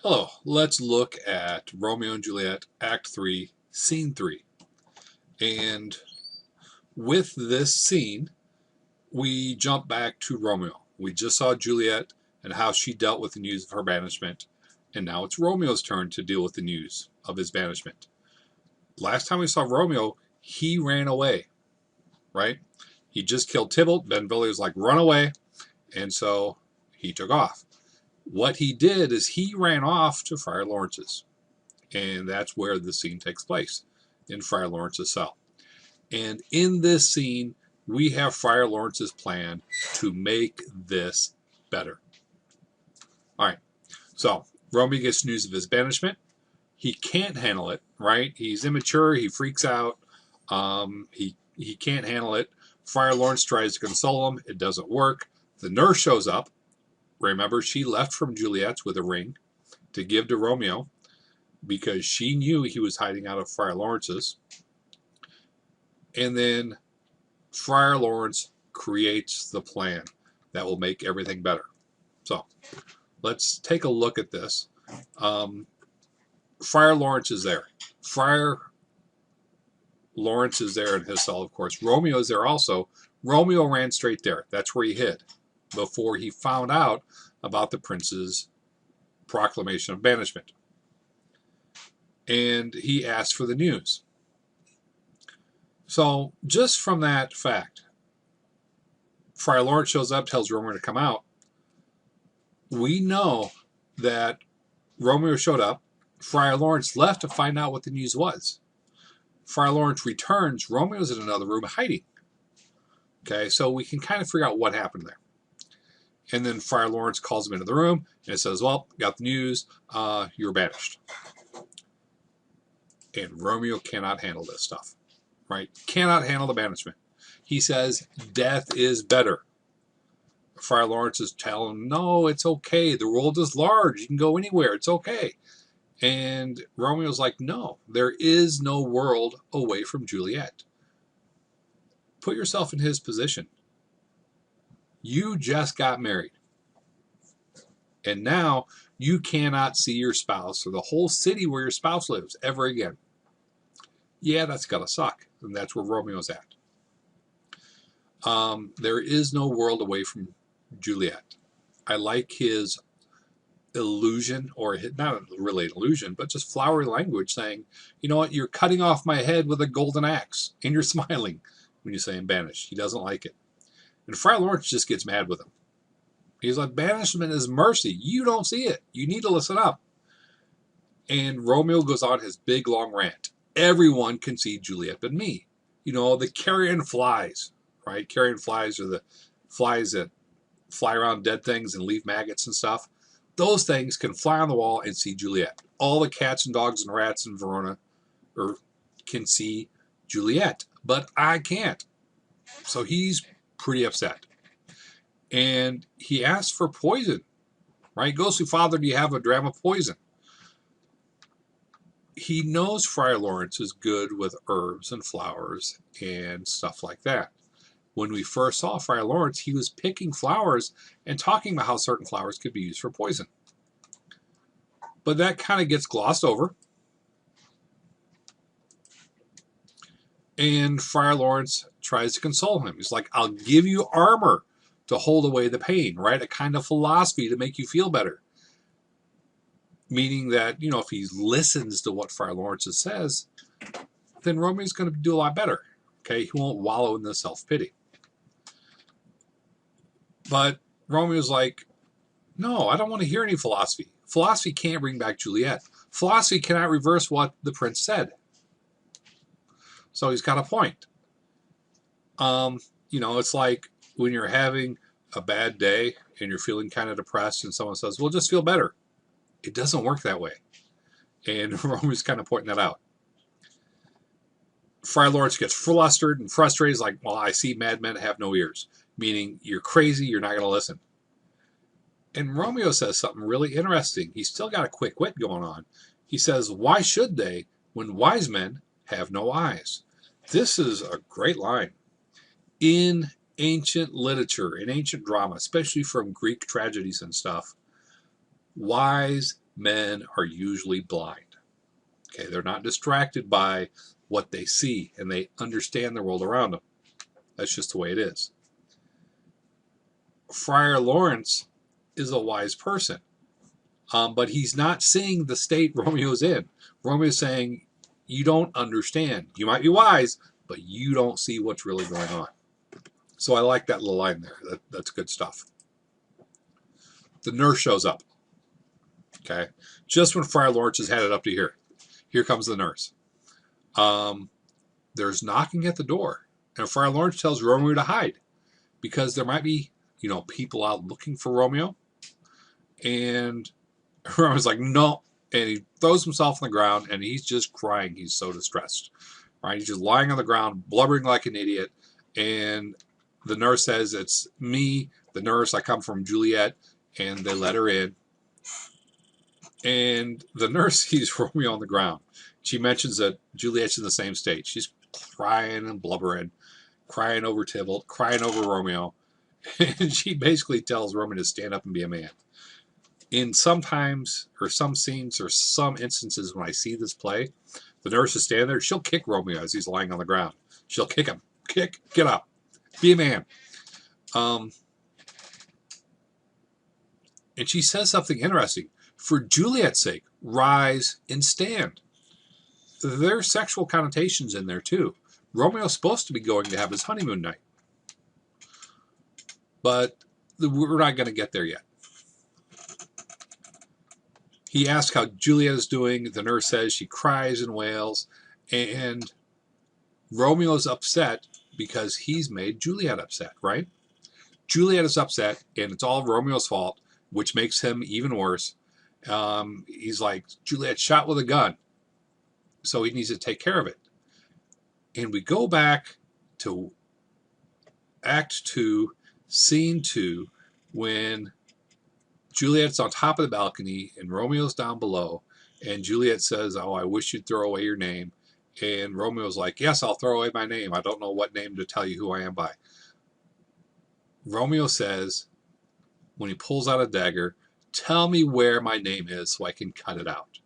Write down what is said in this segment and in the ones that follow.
Hello, let's look at Romeo and Juliet, Act 3, Scene 3. And with this scene, we jump back to Romeo. We just saw Juliet and how she dealt with the news of her banishment. And now it's Romeo's turn to deal with the news of his banishment. Last time we saw Romeo, he ran away, right? He just killed Tybalt. Benvolio was like, run away. And so he took off. What he did is he ran off to Friar Lawrence's. And that's where the scene takes place, in Friar Lawrence's cell. And in this scene, we have Friar Lawrence's plan to make this better. All right, so Romeo gets news of his banishment. He can't handle it, right? He's immature. He freaks out. He can't handle it. Friar Lawrence tries to console him. It doesn't work. The nurse shows up. Remember, she left from Juliet's with a ring to give to Romeo because she knew he was hiding out of Friar Lawrence's. And then Friar Lawrence creates the plan that will make everything better. So let's take a look at this. Friar Lawrence is there. Friar Lawrence is there in his cell, of course. Romeo is there also. Romeo ran straight there. That's where he hid before he found out about the prince's proclamation of banishment. And he asked for the news. So just from that fact, Friar Lawrence shows up, tells Romeo to come out. We know that Romeo showed up. Friar Lawrence left to find out what the news was. Friar Lawrence returns. Romeo's in another room hiding. Okay, so we can kind of figure out what happened there. And then Friar Lawrence calls him into the room and says, well, got the news. You're banished. And Romeo cannot handle this stuff, right? Cannot handle the banishment. He says, death is better. Friar Lawrence is telling him, no, it's okay. The world is large. You can go anywhere. It's okay. And Romeo's like, no, there is no world away from Juliet. Put yourself in his position. You just got married. And now you cannot see your spouse or the whole city where your spouse lives ever again. Yeah, that's gotta suck. And that's where Romeo's at. There is no world away from Juliet. I like his illusion, or not really an illusion, but just flowery language saying, you know what, you're cutting off my head with a golden axe, and you're smiling when you say I'm banished. He doesn't like it. And Friar Lawrence just gets mad with him. He's like, banishment is mercy. You don't see it. You need to listen up. And Romeo goes on his big long rant. Everyone can see Juliet but me. You know, the carrion flies, right? Carrion flies are the flies that fly around dead things and leave maggots and stuff. Those things can fly on the wall and see Juliet. All the cats and dogs and rats in Verona can see Juliet, but I can't. So he's pretty upset. And he asks for poison, right? He goes to, Father, do you have a dram of poison? He knows Friar Lawrence is good with herbs and flowers and stuff like that. When we first saw Friar Lawrence, he was picking flowers and talking about how certain flowers could be used for poison. But that kind of gets glossed over. And Friar Lawrence tries to console him. He's like, I'll give you armor to hold away the pain, right? A kind of philosophy to make you feel better. Meaning that, you know, if he listens to what Friar Lawrence says, then Romeo's going to do a lot better. Okay, he won't wallow in the self-pity. But Romeo's like, no, I don't want to hear any philosophy. Philosophy can't bring back Juliet. Philosophy cannot reverse what the prince said. So he's got a point. You know, it's like when you're having a bad day and you're feeling kind of depressed and someone says, well, just feel better. It doesn't work that way. And Romeo's kind of pointing that out. Friar Lawrence gets flustered and frustrated. He's like, well, I see madmen have no ears. Meaning, you're crazy, you're not going to listen. And Romeo says something really interesting. He's still got a quick wit going on. He says, why should they when wise men have no eyes? This is a great line. In ancient literature, in ancient drama, especially from Greek tragedies and stuff, wise Men are usually blind. Okay, they're not distracted by what they see, and they understand the world around them. That's just the way it is. Friar Lawrence is a wise person, but he's not seeing the state Romeo's in. Romeo's saying, you don't understand. You might be wise, but you don't see what's really going on. So I like that little line there. That's good stuff. The nurse shows up. Okay, just when Friar Lawrence is headed up to here. Here comes the nurse. There's knocking at the door, and Friar Lawrence tells Romeo to hide because there might be, people out looking for Romeo. And Romeo's like, no, and he throws himself on the ground, and he's just crying. He's so distressed, right? He's just lying on the ground, blubbering like an idiot. And the nurse says, it's me, the nurse. I come from Juliet, and they let her in. And the nurse sees Romeo on the ground. She mentions that Juliet's in the same state. She's crying and blubbering, crying over Tybalt, crying over Romeo. And she basically tells Romeo to stand up and be a man. In sometimes, or some scenes, or some instances when I see this play, the nurse is standing there. She'll kick Romeo as he's lying on the ground. She'll kick him. Get up. Be a man. And she says something interesting. For Juliet's sake, rise and stand. There's sexual connotations in there too. Romeo's supposed to be going to have his honeymoon night. But we're not going to get there yet. He asks how Juliet is doing. The nurse says she cries and wails. And Romeo's upset because he's made Juliet upset, right? Juliet is upset, and it's all Romeo's fault, which makes him even worse. He's like, Juliet shot with a gun, so he needs to take care of it. And we go back to Act 2, Scene 2, when Juliet's on top of the balcony and Romeo's down below, and Juliet says, oh, I wish you'd throw away your name. And Romeo's like, yes, I'll throw away my name. I don't know what name to tell you who I am by. Romeo says, when he pulls out a dagger, tell me where my name is so I can cut it out.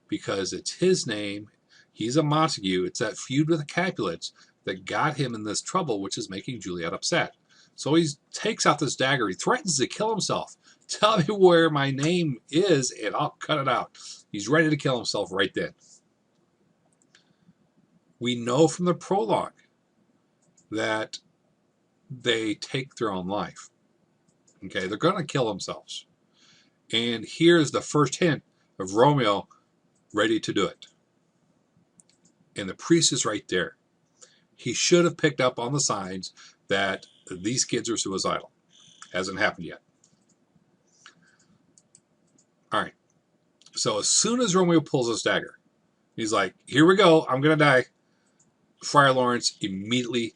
Because it's his name. He's a Montague. It's that feud with the Capulets that got him in this trouble, which is making Juliet upset. So he takes out this dagger. He threatens to kill himself. Tell me where my name is and I'll cut it out. He's ready to kill himself right then. We know from the prologue that they take their own life. Okay, they're going to kill themselves. And here's the first hint of Romeo ready to do it. And the priest is right there. He should have picked up on the signs that these kids are suicidal. Hasn't happened yet. All right. So as soon as Romeo pulls his dagger, he's like, here we go. I'm going to die. Friar Lawrence immediately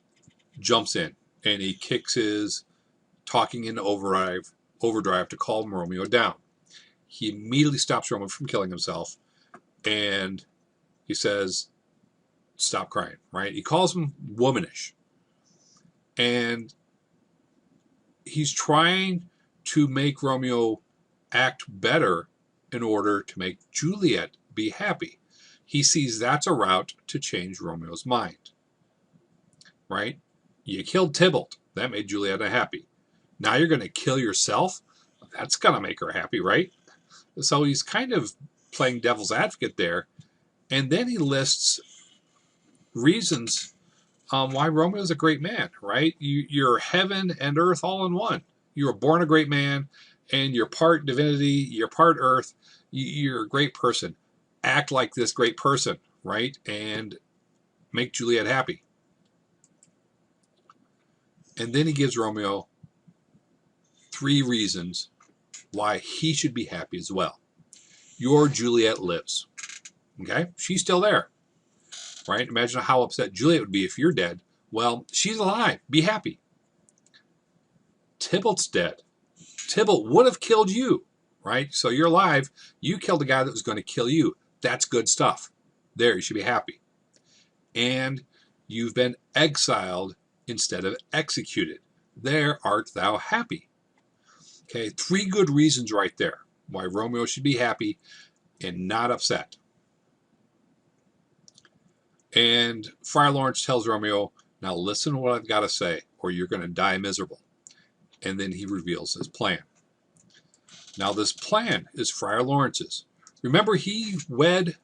jumps in and he kicks his talking into overdrive to calm Romeo down. He immediately stops Romeo from killing himself and he says, stop crying, right? He calls him womanish. And he's trying to make Romeo act better in order to make Juliet be happy. He sees that's a route to change Romeo's mind, right? You killed Tybalt. That made Juliet happy. Now you're going to kill yourself? That's going to make her happy, right? So he's kind of playing devil's advocate there. And then he lists reasons why Romeo's a great man, right? You're heaven and earth all in one. You were born a great man, and you're part divinity, you're part earth. You're a great person. Act like this great person, right? And make Juliet happy. And then he gives Romeo 3 reasons why he should be happy as well. Your Juliet lives. Okay? She's still there. Right? Imagine how upset Juliet would be if you're dead. Well, she's alive. Be happy. Tybalt's dead. Tybalt would have killed you. Right? So you're alive. You killed the guy that was going to kill you. That's good stuff. There, you should be happy. And you've been exiled instead of executed. There art thou happy. Okay, 3 good reasons right there. why Romeo should be happy and not upset. And Friar Lawrence tells Romeo, now listen to what I've got to say, or you're going to die miserable. And then he reveals his plan. Now this plan is Friar Lawrence's. Remember, he wed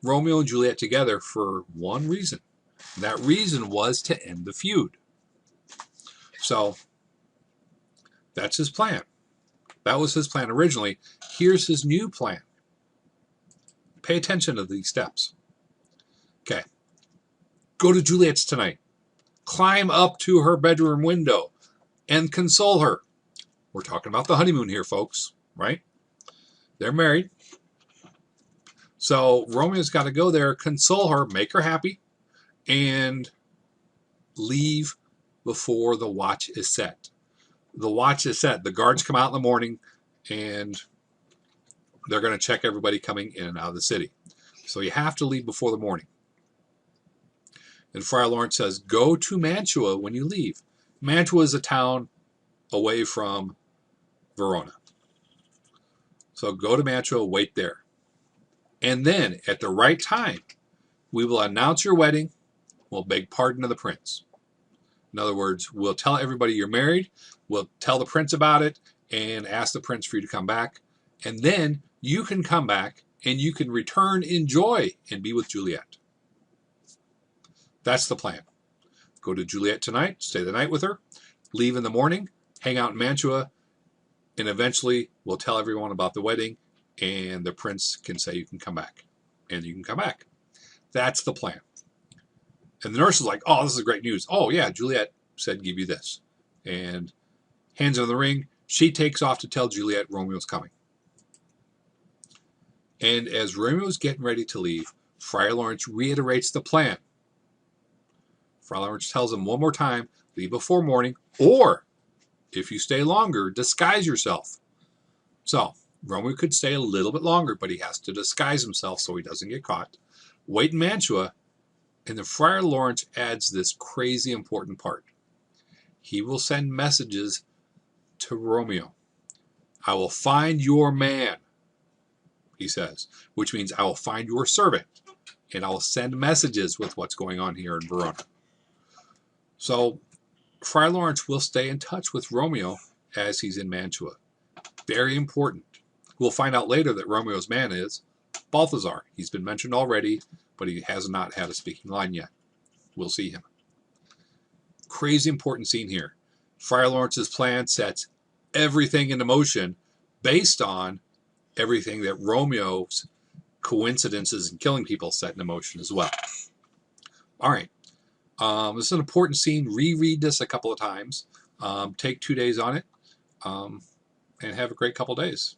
Romeo and Juliet together for one reason. That reason was to end the feud. So that's his plan. That was his plan originally. Here's his new plan. Pay attention to these steps. Okay. Go to Juliet's tonight. Climb up to her bedroom window and console her. We're talking about the honeymoon here, folks, right? They're married. So Romeo's got to go there, console her, make her happy, and leave before the watch is set. The watch is set. The guards come out in the morning, and they're going to check everybody coming in and out of the city. So you have to leave before the morning. And Friar Lawrence says, go to Mantua when you leave. Mantua is a town away from Verona. So go to Mantua, wait there. And then, at the right time, we will announce your wedding. We'll beg pardon of the prince. In other words, we'll tell everybody you're married. We'll tell the prince about it and ask the prince for you to come back. And then you can come back and you can return in joy and be with Juliet. That's the plan. Go to Juliet tonight, stay the night with her, leave in the morning, hang out in Mantua, and eventually we'll tell everyone about the wedding, and the prince can say you can come back. And you can come back. That's the plan. And the nurse is like, oh, this is great news. Oh, yeah, Juliet said give you this. And hands her the ring. She takes off to tell Juliet Romeo's coming. And as Romeo's getting ready to leave, Friar Lawrence reiterates the plan. Friar Lawrence tells him one more time, leave before morning, or if you stay longer, disguise yourself. So Romeo could stay a little bit longer, but he has to disguise himself so he doesn't get caught. Wait in Mantua, and then Friar Lawrence adds this crazy important part. He will send messages to Romeo. I will find your man, he says, which means I will find your servant, and I will send messages with what's going on here in Verona. So Friar Lawrence will stay in touch with Romeo as he's in Mantua. Very important. We'll find out later that Romeo's man is Balthazar. He's been mentioned already, but he has not had a speaking line yet. We'll see him. Crazy important scene here. Friar Lawrence's plan sets everything into motion based on everything that Romeo's coincidences in killing people set into motion as well. All right. This is an important scene. Reread this a couple of times. Take 2 days on it. And have a great couple of days.